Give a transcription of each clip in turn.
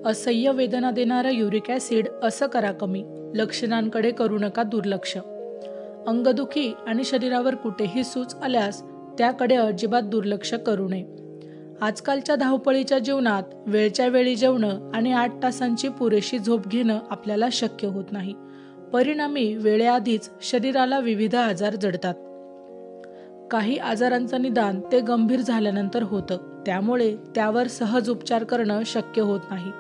असह्य वेदना देणारं युरिक ॲसिड असं करा कमी. लक्षणांकडे करू नका दुर्लक्ष. अंगदुखी आणि शरीरावर कुठेही सूज आल्यास त्याकडे अजिबात दुर्लक्ष करू नये. आजकालच्या धावपळीच्या जीवनात वेळच्या वेळी जेवणं आणि 8 तासांची पुरेशी झोप घेणं आपल्याला शक्य होत नाही. परिणामी वेळेआधीच शरीराला विविध आजार जडतात. काही आजारांचं निदान ते गंभीर झाल्यानंतर होतं, त्यामुळे त्यावर सहज उपचार करणं शक्य होत नाही.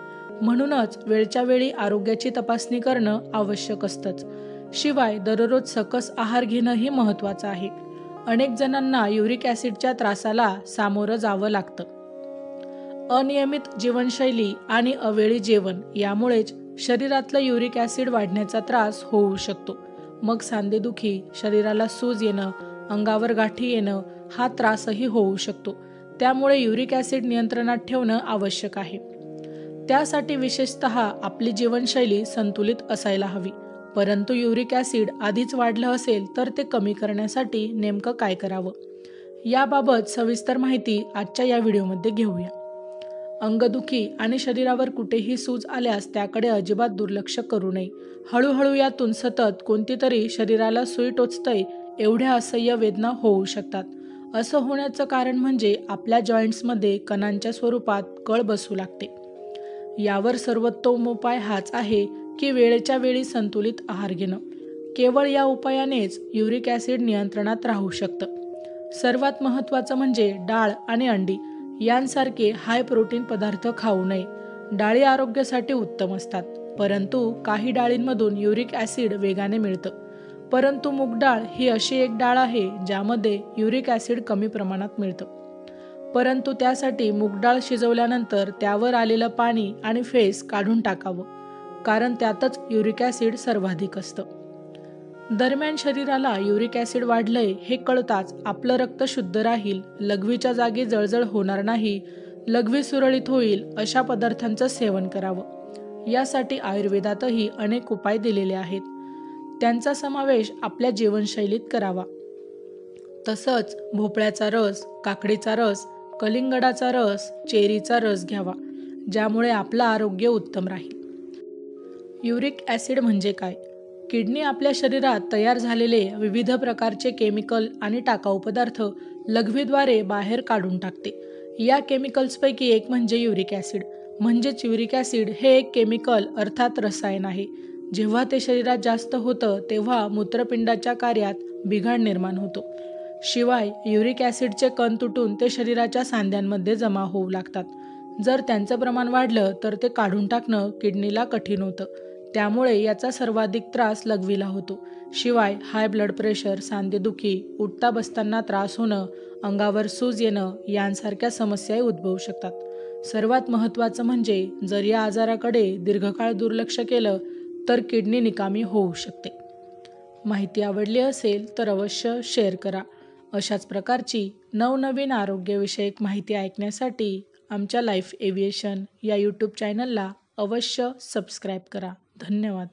म्हणूनच वेळच्या वेळी आरोग्याची तपासणी करणं आवश्यक असतंच. शिवाय दररोज सकस आहार घेणंही महत्त्वाचं आहे. अनेक जणांना युरिक ॲसिडच्या त्रासाला सामोरं जावं लागतं. अनियमित जीवनशैली आणि अवेळी जेवण यामुळेच शरीरातलं युरिक ॲसिड वाढण्याचा त्रास होऊ शकतो. मग सांधेदुखी, शरीराला सूज येणं, अंगावर गाठी येणं हा त्रासही होऊ शकतो. त्यामुळे युरिक ॲसिड नियंत्रणात ठेवणं आवश्यक आहे. त्यासाठी विशेषतः आपली जीवनशैली संतुलित असायला हवी. परंतु युरिक ॲसिड आधीच वाढलं असेल तर ते कमी करण्यासाठी नेमकं काय करावं, याबाबत सविस्तर माहिती आजच्या या व्हिडिओमध्ये घेऊया. अंगदुखी आणि शरीरावर कुठेही सूज आल्यास त्याकडे अजिबात दुर्लक्ष करू नये. हळूहळू यातून सतत कोणतीतरी शरीराला सुई टोचतंय एवढ्या असह्य वेदना होऊ शकतात. असं होण्याचं कारण म्हणजे आपल्या जॉईंट्समध्ये कणांच्या स्वरूपात कळ बसू लागते. यावर सर्वोत्तम उपाय हाच आहे की वेळेच्या वेळी संतुलित आहार घेणं. केवळ या उपायानेच युरिक ॲसिड नियंत्रणात राहू शकतं. सर्वात महत्त्वाचं म्हणजे डाळ आणि अंडी यांसारखे हाय प्रोटीन पदार्थ खाऊ नये. डाळी आरोग्यासाठी उत्तम असतात, परंतु काही डाळींमधून युरिक ॲसिड वेगाने मिळतं. परंतु मूग डाळ ही अशी एक डाळ आहे ज्यामध्ये युरिक ॲसिड कमी प्रमाणात मिळतं. परंतु त्यासाठी मूग डाळ शिजवल्यानंतर त्यावर आलेलं पाणी आणि फेस काढून टाकावं, कारण त्यातच युरिक ॲसिड सर्वाधिक असतं. दरम्यान शरीराला युरिक ॲसिड वाढलंय हे कळताच आपलं रक्त शुद्ध राहील, लघवीच्या जागी जळजळ होणार नाही, लघवी सुरळीत होईल अशा पदार्थांचं सेवन करावं. यासाठी आयुर्वेदातही अनेक उपाय दिलेले आहेत. त्यांचा समावेश आपल्या जीवनशैलीत करावा. तसंच भोपळ्याचा रस, काकडीचा रस, कलिंगडाचा रस, चेरीचा रस घ्यावा, ज्यामुळे आपलं आरोग्य उत्तम राहील. युरिक ॲसिड म्हणजे काय? किडनी आपल्या शरीरात तयार झालेले विविध प्रकारचे केमिकल आणि टाकाऊ पदार्थ लघवीद्वारे बाहेर काढून टाकते. या केमिकल्सपैकी एक म्हणजे युरिक ॲसिड. म्हणजेच युरिक ॲसिड हे एक केमिकल अर्थात रसायन आहे. जेव्हा ते शरीरात जास्त होतं तेव्हा मूत्रपिंडाच्या कार्यात बिघाड निर्माण होतो. शिवाय युरिक ॲसिडचे कण तुटून ते शरीराच्या सांध्यांमध्ये जमा होऊ लागतात. जर त्यांचं प्रमाण वाढलं तर ते काढून टाकणं किडनीला कठीण होतं. त्यामुळे याचा सर्वाधिक त्रास लघवीला होतो. शिवाय हाय ब्लड प्रेशर, सांधेदुखी, उठता बसताना त्रास होणं, अंगावर सूज येणं यांसारख्या समस्याही उद्भवू शकतात. सर्वात महत्त्वाचं म्हणजे जर या आजाराकडे दीर्घकाळ दुर्लक्ष केलं तर किडनी निकामी होऊ शकते. माहिती आवडली असेल तर अवश्य शेअर करा. अशाच प्रकारची नवनवीन आरोग्यविषयक माहिती ऐकण्यासाठी आमच्या लाईफ एव्हिएशन या यूट्यूब चॅनलला अवश्य सबस्क्राईब करा. धन्यवाद.